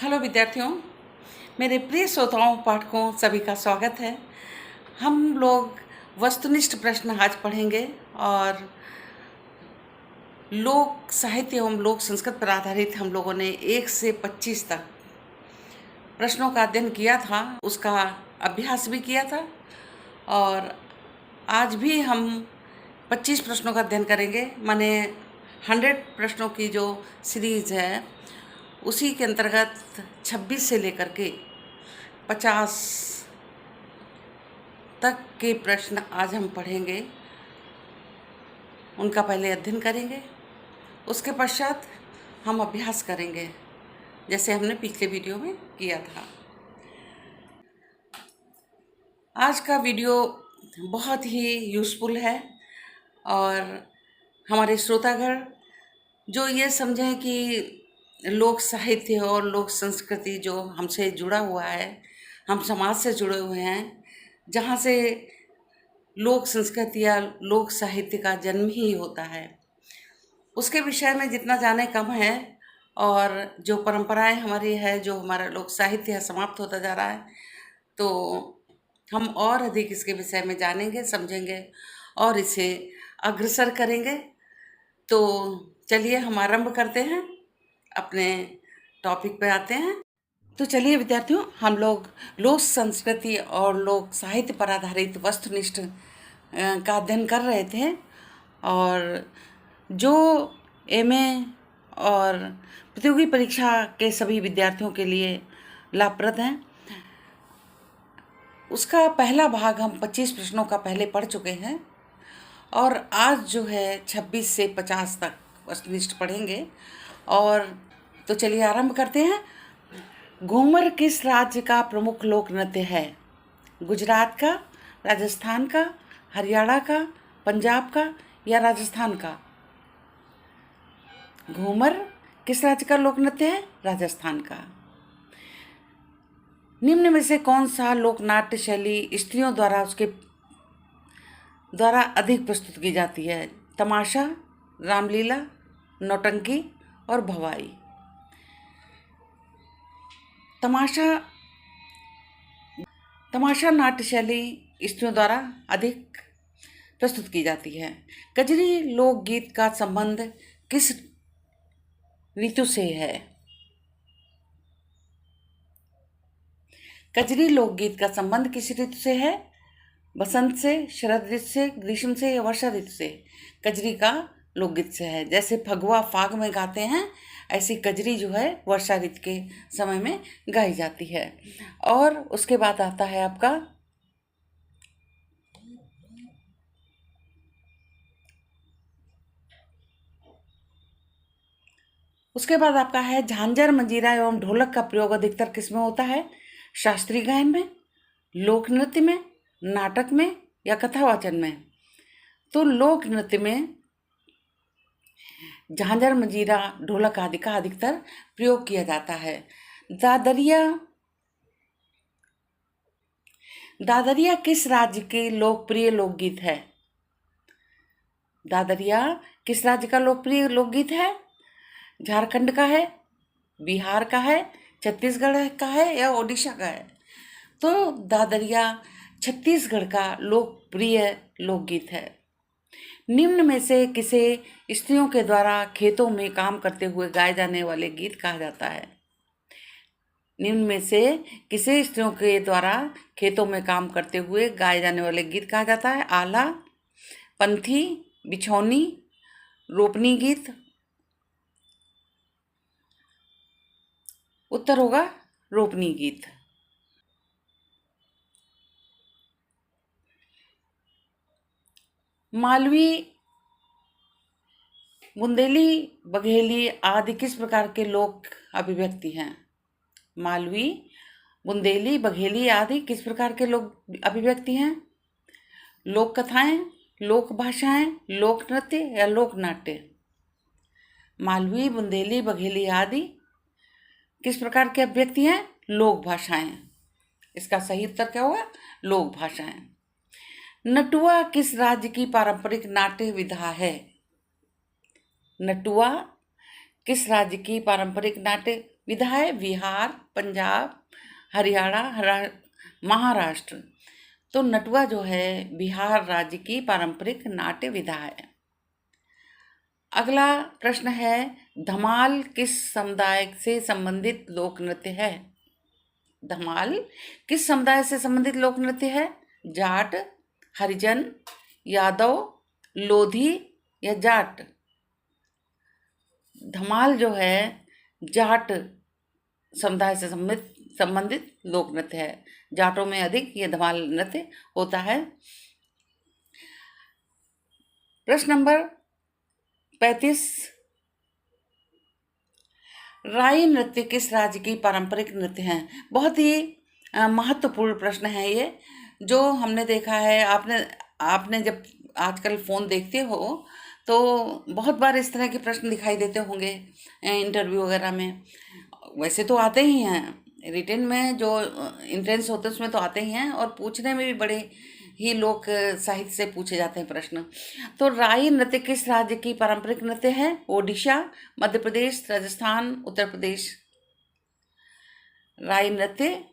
Hello विद्यार्थियों, मेरे प्रिय श्रोताओं पाठकों सभी का स्वागत है। हम लोग वस्तुनिष्ठ प्रश्न आज पढ़ेंगे और लोक साहित्य एवं लोक संस्कृत पर आधारित हम लोगों ने 1 से 25 तक प्रश्नों का अध्ययन किया था, उसका अभ्यास भी किया था और आज भी हम 25 प्रश्नों का अध्ययन करेंगे। माने 100 प्रश्नों की जो सीरीज़ है उसी के अंतर्गत 26 से लेकर के 50 तक के प्रश्न आज हम पढ़ेंगे। उनका पहले अध्ययन करेंगे, उसके पश्चात हम अभ्यास करेंगे जैसे हमने पिछले वीडियो में किया था। आज का वीडियो बहुत ही यूज़फुल है और हमारे श्रोतागण जो ये समझें कि लोक साहित्य और लोक संस्कृति जो हमसे जुड़ा हुआ है, हम समाज से जुड़े हुए हैं, जहाँ से लोक संस्कृति या लोक साहित्य का जन्म ही होता है, उसके विषय में जितना जाने कम है। और जो परंपराएं हमारी है, जो हमारा लोक साहित्य है, समाप्त होता जा रहा है, तो हम और अधिक इसके विषय में जानेंगे, समझेंगे और इसे अग्रसर करेंगे। तो चलिए हम आरंभ करते हैं, अपने टॉपिक पे आते हैं। तो चलिए विद्यार्थियों, हम लोग लोक संस्कृति और लोक साहित्य पर आधारित वस्तुनिष्ठ का अध्ययन कर रहे थे और जो एमए और प्रतियोगी परीक्षा के सभी विद्यार्थियों के लिए लाभप्रद हैं, उसका पहला भाग हम 25 प्रश्नों का पहले पढ़ चुके हैं और आज जो है 26 से 50 तक वस्तुनिष्ठ पढ़ेंगे। और तो चलिए आरंभ करते हैं। घूमर किस राज्य का प्रमुख लोक नृत्य है? गुजरात का, राजस्थान का, हरियाणा का, पंजाब का या राजस्थान का? घूमर किस राज्य का लोक नृत्य है? राजस्थान का। निम्न में से कौन सा लोक नाट्य शैली स्त्रियों द्वारा उसके द्वारा अधिक प्रस्तुत की जाती है? तमाशा, रामलीला, नौटंकी और भवाई। तमाशा नाट्य शैली स्त्रियों द्वारा अधिक प्रस्तुत की जाती है। कजरी लोकगीत का संबंध किस ऋतु से है? कजरी लोकगीत का संबंध किस ऋतु से है? बसंत से, शरद ऋतु से, ग्रीष्म से या वर्षा ऋतु से? कजरी का लोकगीत से है। जैसे फगुआ फाग में गाते हैं, ऐसी कजरी जो है वर्षा ऋतु के समय में गाई जाती है। और उसके बाद आता है आपका है झांझर, मंजीरा एवं ढोलक का प्रयोग अधिकतर किस में होता है? शास्त्रीय गायन में, लोक नृत्य में, नाटक में या कथावाचन में? तो लोक नृत्य में झांझर, मंजीरा, ढोलक आदि का अधिकतर प्रयोग किया जाता है। दादरिया किस राज्य के लोकप्रिय लोकगीत है? दादरिया किस राज्य का लोकप्रिय लोकगीत है? झारखंड का है, बिहार का है, छत्तीसगढ़ का है या ओडिशा का है? तो दादरिया छत्तीसगढ़ का लोकप्रिय लोकगीत है। निम्न में से किसे स्त्रियों के द्वारा खेतों में काम करते हुए गाए जाने वाले गीत कहा जाता है? निम्न में से किसे स्त्रियों के द्वारा खेतों में काम करते हुए गाए जाने वाले गीत कहा जाता है? आला, पंथी, बिछौनी, रोपनी गीत। उत्तर होगा रोपनी गीत। मालवी, बुंदेली, बघेली आदि किस प्रकार के लोक अभिव्यक्ति हैं? मालवी, बुंदेली, बघेली आदि किस प्रकार के लोक अभिव्यक्ति हैं? लोक कथाएं, लोक भाषाएं, लोक नृत्य या लोक नाट्य? मालवी, बुंदेली, बघेली आदि किस प्रकार के अभिव्यक्ति हैं? लोक भाषाएं। इसका सही उत्तर क्या होगा? लोक भाषाएं। नटुआ किस राज्य की पारंपरिक नाट्य विधा है? नटुआ किस राज्य की पारंपरिक नाट्य विधाएं बिहार, पंजाब, हरियाणा, महाराष्ट्र। तो नटुआ जो है बिहार राज्य की पारंपरिक नाट्य विधा है। अगला प्रश्न है, धमाल किस समुदाय से संबंधित लोक नृत्य है? धमाल किस समुदाय से संबंधित लोक नृत्य है? जाट, हरिजन, यादव, लोधी या जाट? धमाल जो है जाट समुदाय से संबंधित लोक नृत्य है। जाटों में अधिक ये धमाल नृत्य होता है। प्रश्न नंबर 35, राई नृत्य किस राज्य की पारंपरिक नृत्य है? बहुत ही महत्वपूर्ण प्रश्न है ये, जो हमने देखा है। आपने जब आजकल फ़ोन देखते हो तो बहुत बार इस तरह के प्रश्न दिखाई देते होंगे इंटरव्यू वगैरह में। वैसे तो आते ही हैं, रिटन में जो एंट्रेंस होते हैं उसमें तो आते ही हैं, और पूछने में भी बड़े ही लोक साहित्य से पूछे जाते हैं प्रश्न। तो राई नृत्य किस राज्य की पारंपरिक नृत्य है? ओडिशा, मध्य प्रदेश, राजस्थान, उत्तर प्रदेश? राई नृत्य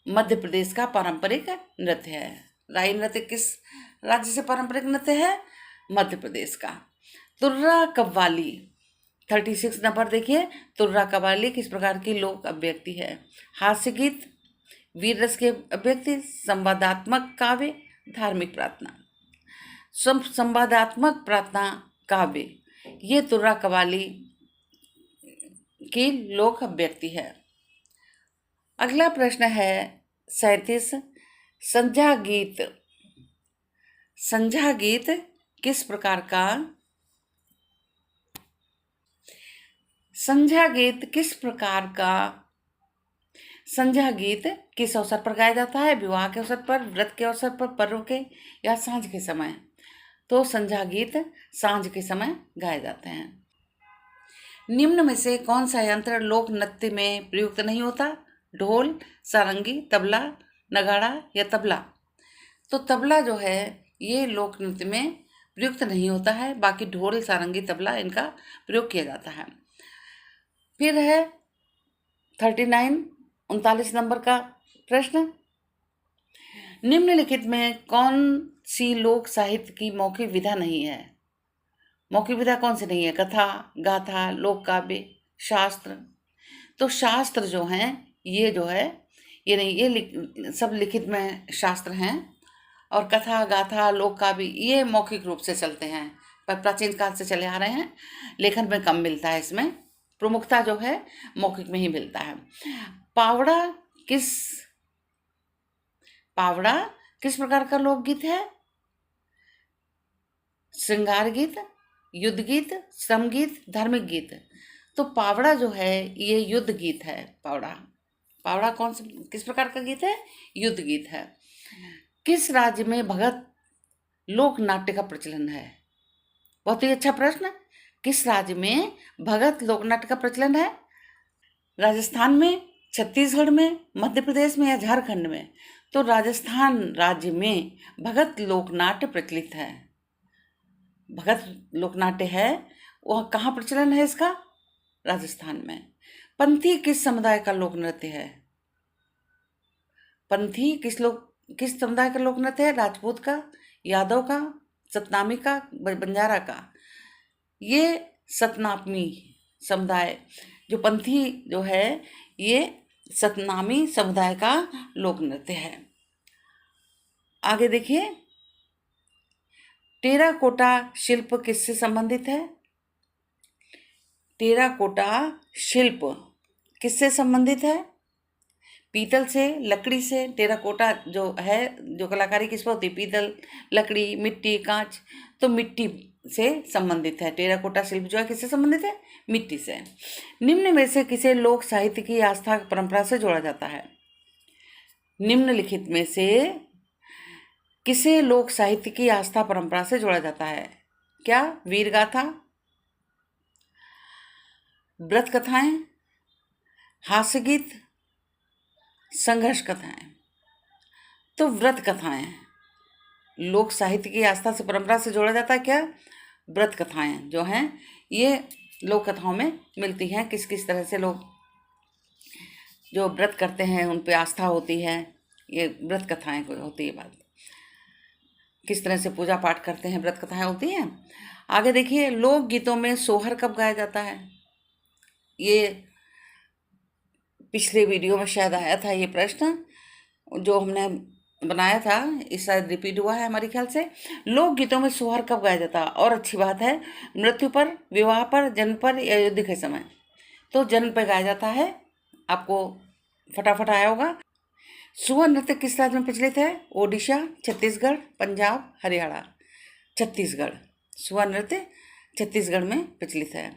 मध्य प्रदेश का पारंपरिक नृत्य है। राई नृत्य किस राज्य से पारंपरिक नृत्य है? मध्य प्रदेश का। तुर्रा कव्वाली 36 नंबर देखिए। तुर्रा कव्वाली किस प्रकार की लोक अभिव्यक्ति है? हास्य गीत, वीर रस की अभिव्यक्ति, संवादात्मक काव्य, धार्मिक प्रार्थना? संवादात्मक प्रार्थना काव्य, ये तुर्रा कव्वाली की लोक अभिव्यक्ति है। अगला प्रश्न है 37, संध्या गीत। संध्या गीत किस प्रकार का? संध्या गीत किस प्रकार का? संध्या गीत किस अवसर पर गाया जाता है? विवाह के अवसर पर, व्रत के अवसर पर, पर्व के, या सांझ के समय? तो संध्या गीत सांझ के समय गाए जाते हैं। निम्न में से कौन सा यंत्र लोक नृत्य में प्रयुक्त नहीं होता? ढोल, सारंगी, तबला, नगाड़ा या तबला? तो तबला जो है ये लोक नृत्य में प्रयुक्त नहीं होता है, बाकी ढोल, सारंगी, तबला इनका प्रयोग किया जाता है। फिर है 39 नंबर का प्रश्न, निम्नलिखित में कौन सी लोक साहित्य की मौखिक विधा नहीं है? मौखिक विधा कौन सी नहीं है? कथा, गाथा, लोक काव्य, शास्त्र? तो शास्त्र जो हैं ये जो है ये नहीं, ये सब लिखित में शास्त्र हैं, और कथा, गाथा, लोक काव्य ये मौखिक रूप से चलते हैं, पर प्राचीन काल से चले आ रहे हैं। लेखन में कम मिलता है, इसमें प्रमुखता जो है मौखिक में ही मिलता है। पावड़ा किस प्रकार का लोकगीत है? श्रृंगार गीत, युद्ध गीत, श्रम गीत, धार्मिक गीत? तो पावड़ा जो है ये युद्ध गीत है। पावड़ा किस प्रकार का गीत है? युद्ध गीत है। किस राज्य में भगत लोक नाट्य का प्रचलन है? बहुत ही अच्छा प्रश्न। किस राज्य में भगत लोक नाट्य का प्रचलन है? राजस्थान में, छत्तीसगढ़ में, मध्य प्रदेश में या झारखंड में? तो राजस्थान राज्य में भगत लोक नाट्य प्रचलित है। भगत लोक नाट्य है, वह कहाँ प्रचलन है इसका? राजस्थान में। पंथी किस समुदाय का लोक नृत्य है? पंथी किस समुदाय का लोक नृत्य है? राजपूत का, यादव का, सतनामी का, बंजारा का? ये सतनामी समुदाय जो पंथी जो है ये सतनामी समुदाय का लोक नृत्य है। आगे देखिए, टेराकोटा शिल्प किससे संबंधित है? टेराकोटा शिल्प किससे संबंधित है? पीतल से, लकड़ी से? टेराकोटा जो है, जो कलाकारी किस पर होती है? पीतल, लकड़ी, मिट्टी, कांच? तो मिट्टी से संबंधित है। टेराकोटा शिल्प जो है किससे संबंधित है? मिट्टी से। निम्न में से किसे लोक साहित्य की आस्था परंपरा से जोड़ा जाता है? निम्नलिखित में से किसे लोक साहित्य की आस्था परंपरा से जोड़ा जाता है? क्या वीर गाथा, व्रत कथाएं, हास्य गीत, संघर्ष कथाएं? तो व्रत कथाएं लोक साहित्य की आस्था से परंपरा से जोड़ा जाता है। क्या? व्रत कथाएं जो हैं ये लोक कथाओं में मिलती हैं। किस किस तरह से लोग जो व्रत करते हैं उन पे आस्था होती है, ये व्रत कथाएं कोई होती है। बात किस तरह से पूजा पाठ करते हैं, व्रत कथाएं होती हैं। आगे देखिए, लोक गीतों में सोहर कब गाया जाता है? ये पिछले वीडियो में शायद आया था ये प्रश्न, जो हमने बनाया था, इस शायद रिपीट हुआ है हमारे ख्याल से। लोक गीतों में सोहर कब गाया जाता है? और अच्छी बात है, मृत्यु पर, विवाह पर, जन्म पर या युद्ध के समय। तो जन्म पर गाया जाता है, आपको फटाफट आया होगा। सुअर नृत्य किस राज्य में प्रचलित है? ओडिशा, छत्तीसगढ़, पंजाब, हरियाणा। छत्तीसगढ़। सुअर नृत्य छत्तीसगढ़ में प्रचलित है।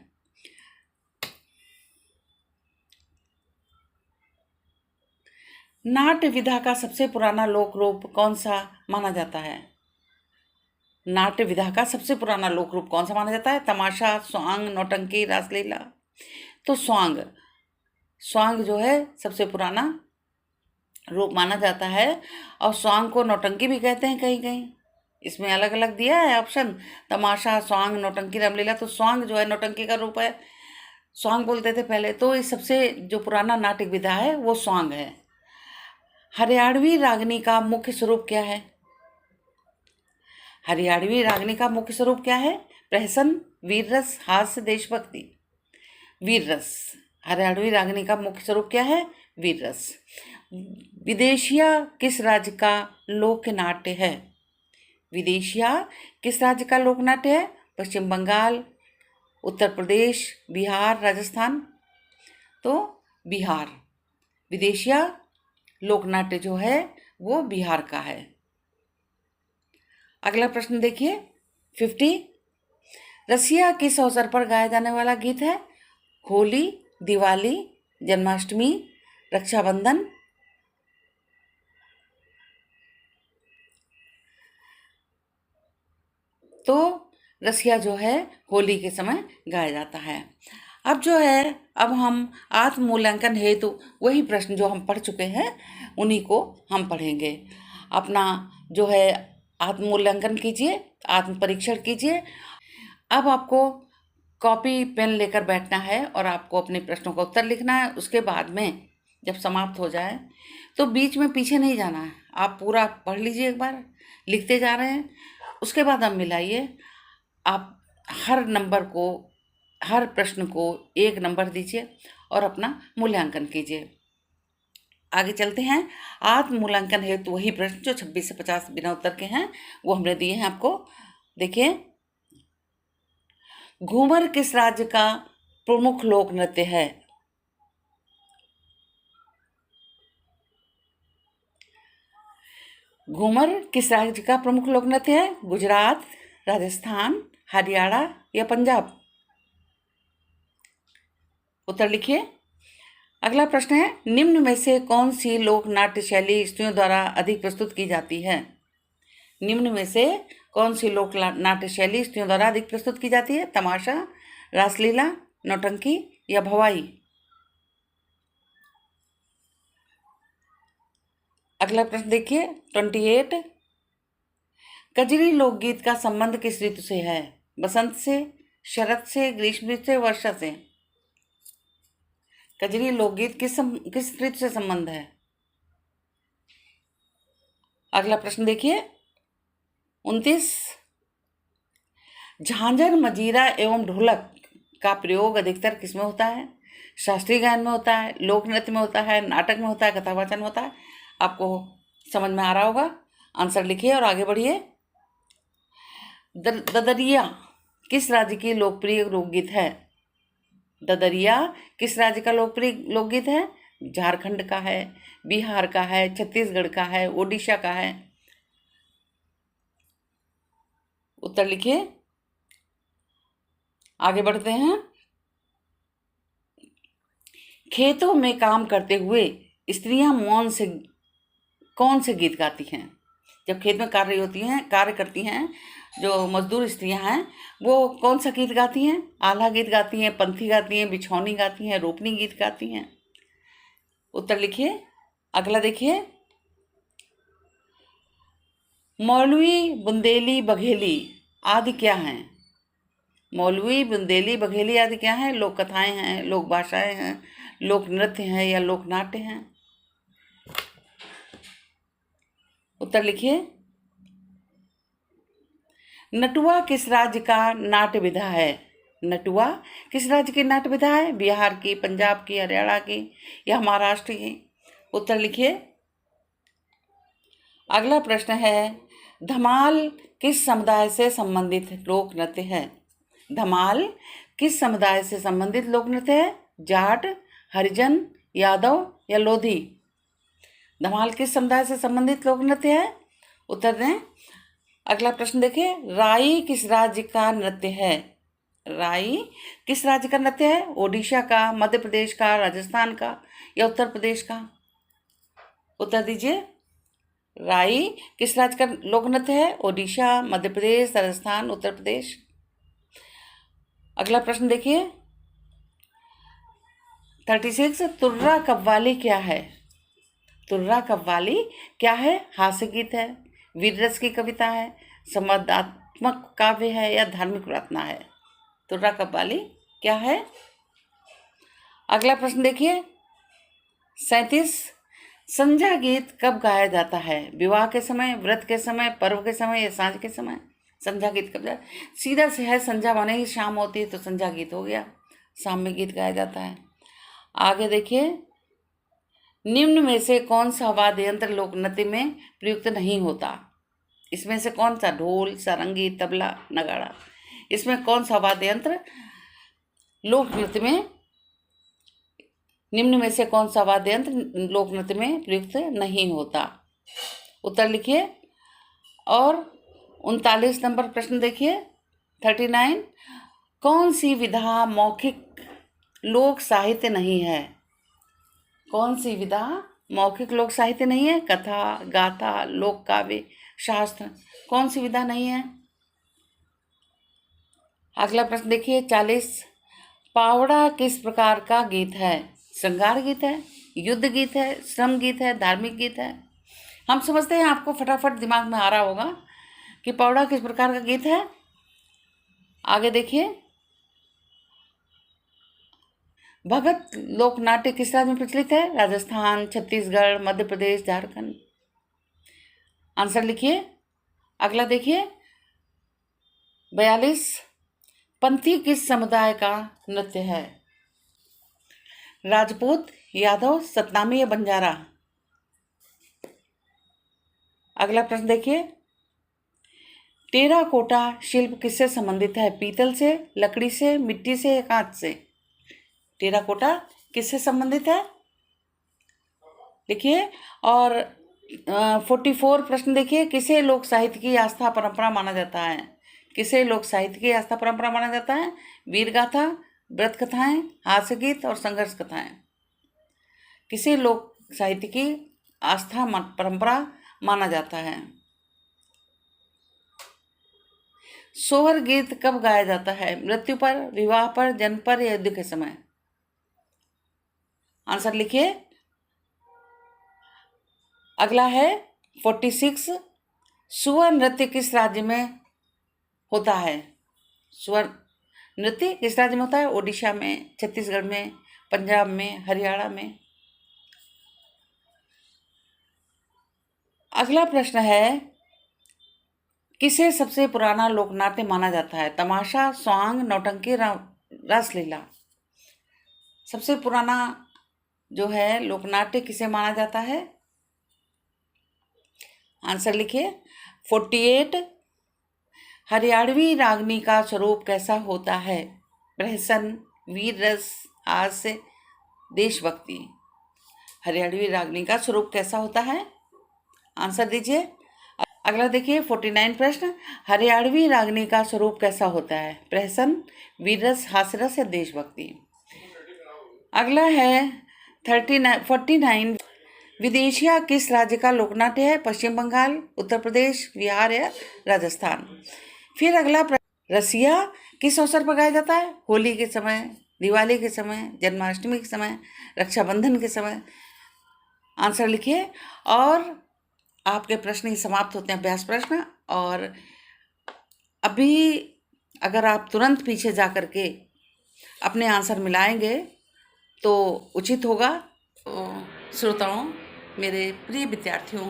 नाट्य विधा का सबसे पुराना लोक रूप कौन सा माना जाता है? नाट्य विधा का सबसे पुराना लोक रूप कौन सा माना जाता है? तमाशा, स्वांग, नौटंकी, रासलीला। तो स्वांग, स्वांग जो है सबसे पुराना रूप माना जाता है। और स्वांग को नौटंकी भी कहते हैं कहीं कहीं, इसमें अलग अलग दिया है ऑप्शन, तमाशा, स्वांग, नौटंकी, रामलीला। तो स्वांग जो है नौटंकी का रूप है, स्वांग बोलते थे पहले। तो इस सबसे जो पुराना नाट्य विधा है वो स्वांग है। हरियाणवी रागनी का मुख्य स्वरूप क्या है? हरियाणवी रागनी का मुख्य स्वरूप क्या है? प्रहसन, वीर रस, हास्य, देशभक्ति। वीर रस। हरियाणवी रागनी का मुख्य स्वरूप क्या है? वीर रस। विदेशिया किस राज्य का लोक नाट्य है? विदेशिया किस राज्य का लोक नाट्य है? पश्चिम बंगाल, उत्तर प्रदेश, बिहार, राजस्थान। तो बिहार। विदेशिया लोकनाट्य जो है वो बिहार का है। अगला प्रश्न देखिए 50। रसिया किस अवसर पर गाया जाने वाला गीत है? होली, दिवाली, जन्माष्टमी, रक्षाबंधन। तो रसिया जो है होली के समय गाया जाता है। अब जो है, अब हम आत्म मूल्यांकन हेतु वही प्रश्न जो हम पढ़ चुके हैं उन्हीं को हम पढ़ेंगे। अपना जो है आत्म मूल्यांकन कीजिए, आत्म परीक्षण कीजिए। अब आपको कॉपी पेन लेकर बैठना है और आपको अपने प्रश्नों का उत्तर लिखना है। उसके बाद में जब समाप्त हो जाए तो बीच में पीछे नहीं जाना है, आप पूरा पढ़ लीजिए, एक बार लिखते जा रहे हैं। उसके बाद आप मिलाइए। आप हर नंबर को, हर प्रश्न को 1 नंबर दीजिए और अपना मूल्यांकन कीजिए। आगे चलते हैं। आत्म मूल्यांकन हेतु वही प्रश्न जो 26 से 50 बिना उत्तर के हैं वो हमने दिए हैं आपको। देखिए, घूमर किस राज्य का प्रमुख लोक नृत्य है? घूमर किस राज्य का प्रमुख लोक नृत्य है? गुजरात, राजस्थान, हरियाणा या पंजाब। उत्तर लिखिए। अगला प्रश्न है, निम्न में से कौन सी लोक नाट्य शैली स्त्रियों द्वारा अधिक प्रस्तुत की जाती है? निम्न में से कौन सी लोक नाट्य शैली स्त्रियों द्वारा अधिक प्रस्तुत की जाती है? तमाशा, रासलीला, नौटंकी या भवाई। अगला प्रश्न देखिए 28। कजरी लोकगीत का संबंध किस ऋतु से है? बसंत से, शरद से, ग्रीष्म ऋतु से, वर्षा से। कजरी लोकगीत किस ऋतु से संबंध है? अगला प्रश्न देखिए 29। झांझर, मजीरा एवं ढोलक का प्रयोग अधिकतर किसमें होता है? शास्त्रीय गायन में होता है, लोक नृत्य में होता है, नाटक में होता है, कथावाचन में होता है। आपको समझ में आ रहा होगा। आंसर लिखिए और आगे बढ़िए। ददरिया किस राज्य की लोकप्रिय लोकगीत है? ददरिया किस राज्य का लोकप्रिय लोकगीत है? झारखंड का है, बिहार का है, छत्तीसगढ़ का है, ओडिशा का है। उत्तर लिखिए। आगे बढ़ते हैं। खेतों में काम करते हुए स्त्रियां मौन से कौन से गीत गाती हैं? जब खेत में कार्य करती हैं जो मजदूर स्त्रियां हैं, वो कौन सा गीत गाती हैं? आल्हा गीत गाती हैं, पंथी गाती हैं, बिछौनी गाती हैं, रोपनी गीत गाती हैं। उत्तर लिखिए। अगला देखिए, मौलवी, बुंदेली, बघेली आदि क्या हैं? मौलवी, बुंदेली, बघेली आदि क्या हैं? लोक कथाएं हैं, लोक भाषाएं हैं, लोक नृत्य है या लोक नाट्य है? उत्तर लिखिए। नटुआ किस राज्य का नाट्य विधा है? नटुआ किस राज्य की नाट्य विधा है? बिहार की, पंजाब की, हरियाणा की या महाराष्ट्र की? उत्तर लिखिए। अगला प्रश्न है, धमाल किस समुदाय से संबंधित लोक नृत्य है? धमाल किस समुदाय से संबंधित लोक नृत्य है? जाट, हरिजन, यादव या लोधी? धमाल किस समुदाय से संबंधित लोक नृत्य है? उत्तर दें। अगला प्रश्न देखिए, राई किस राज्य का नृत्य है? राई किस राज्य का नृत्य है? ओडिशा का, मध्य प्रदेश का, राजस्थान का या उत्तर प्रदेश का? उत्तर दीजिए। राई किस राज्य का लोक नृत्य है? ओडिशा, मध्य प्रदेश, राजस्थान, उत्तर प्रदेश। अगला प्रश्न देखिए 36, तुर्रा कव्वाली क्या है? तुर्रा कव्वाली क्या है? हास्य गीत है, वीर रस की कविता है, संवादात्मक काव्य है या धार्मिक प्रार्थना है? तुर्रा कव्वाली क्या है? अगला प्रश्न देखिए 37, संध्या गीत कब गाया जाता है? विवाह के समय, व्रत के समय, पर्व के समय या सांझ के समय? संध्या गीत कब जाए? सीधा से है, संध्या माने ही शाम होती है तो संध्या गीत हो गया, शाम में गीत गाया जाता है। आगे देखिए, निम्न में से कौन सा वाद्य यंत्र लोक नृत्य में प्रयुक्त नहीं होता? इसमें से कौन सा? ढोल, सारंगी, तबला, नगाड़ा। इसमें कौन सा वाद्य यंत्र लोक नृत्य में, निम्न में से कौन सा वाद्य यंत्र लोक नृत्य में प्रयुक्त नहीं होता? उत्तर लिखिए। और 39 नंबर प्रश्न देखिए 39, कौन सी विधा मौखिक लोक साहित्य नहीं है? कौन सी विधा मौखिक लोक साहित्य नहीं है? कथा, गाथा, लोक काव्य, शास्त्र, कौन सी विधा नहीं है? अगला प्रश्न देखिए 40, पावड़ा किस प्रकार का गीत है? श्रृंगार गीत है, युद्ध गीत है, श्रम गीत है, धार्मिक गीत है? हम समझते हैं आपको फटाफट दिमाग में आ रहा होगा कि पावड़ा किस प्रकार का गीत है। आगे देखिए, भगत लोक नाट्य किस राज्य में प्रचलित है? राजस्थान, छत्तीसगढ़, मध्य प्रदेश, झारखंड? आंसर लिखिए। अगला देखिए 42, पंथी किस समुदाय का नृत्य है? राजपूत, यादव, सतनामी या बंजारा? अगला प्रश्न देखिए, टेराकोटा शिल्प किससे संबंधित है? पीतल से, लकड़ी से, मिट्टी से या कांच से? टेराकोटा किससे संबंधित है? देखिए। और 44 प्रश्न देखिए, किसे लोक साहित्य की आस्था परंपरा माना जाता है? किसे लोक साहित्य की आस्था परंपरा माना जाता है? वीर गाथा, व्रत कथाएं, हास्य गीत और संघर्ष कथाएं? किसे लोक साहित्य की आस्था परंपरा माना जाता है? सोहर गीत कब गाया जाता है? मृत्यु पर, विवाह पर, जन्म पर या युद्ध के समय? आंसर लिखिए। अगला है 46, सुअर नृत्य किस राज्य में होता है? सुअर नृत्य किस राज्य में होता है? ओडिशा में, छत्तीसगढ़ में, पंजाब में, हरियाणा में? अगला प्रश्न है, किसे सबसे पुराना लोकनाट्य माना जाता है? तमाशा, स्वांग, नौटंकी, रासलीला? सबसे पुराना जो है लोकनाट्य किसे माना जाता है? आंसर लिखिए। 48, हरियाणवी रागनी का स्वरूप कैसा होता है? प्रहसन, वीर रस, हास्य, देशभक्ति? हरियाणवी रागनी का स्वरूप कैसा होता है? आंसर दीजिए। अगला देखिए 49 प्रश्न, हरियाणवी रागनी का स्वरूप कैसा होता है? प्रहसन, वीर रस, हास्य रस या देशभक्ति? अगला है 49, विदेशिया किस राज्य का लोकनाट्य है? पश्चिम बंगाल, उत्तर प्रदेश, बिहार या राजस्थान? फिर अगला रसिया किस अवसर पर गाया जाता है? होली के समय, दिवाली के समय, जन्माष्टमी के समय, रक्षाबंधन के समय? आंसर लिखिए। और आपके प्रश्न ही समाप्त होते हैं, अभ्यास प्रश्न। और अभी अगर आप तुरंत पीछे जा कर के अपने आंसर मिलाएंगे तो उचित होगा। तो श्रोताओं, मेरे प्रिय विद्यार्थियों,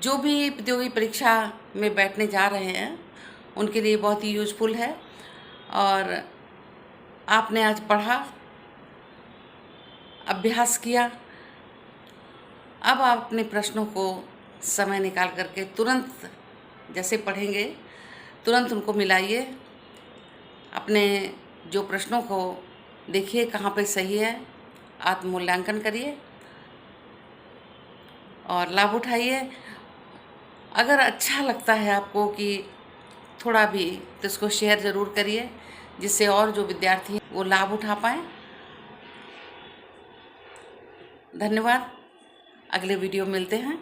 जो भी प्रतियोगी परीक्षा में बैठने जा रहे हैं उनके लिए बहुत ही यूज़फुल है। और आपने आज पढ़ा, अभ्यास किया, अब आप अपने प्रश्नों को समय निकाल करके तुरंत जैसे पढ़ेंगे तुरंत उनको मिलाइए। अपने जो प्रश्नों को देखिए कहाँ पे सही है, आत्ममूल्यांकन करिए और लाभ उठाइए। अगर अच्छा लगता है आपको कि थोड़ा भी, तो इसको शेयर ज़रूर करिए, जिससे और जो विद्यार्थी हैं वो लाभ उठा पाएँ। धन्यवाद। अगले वीडियो मिलते हैं।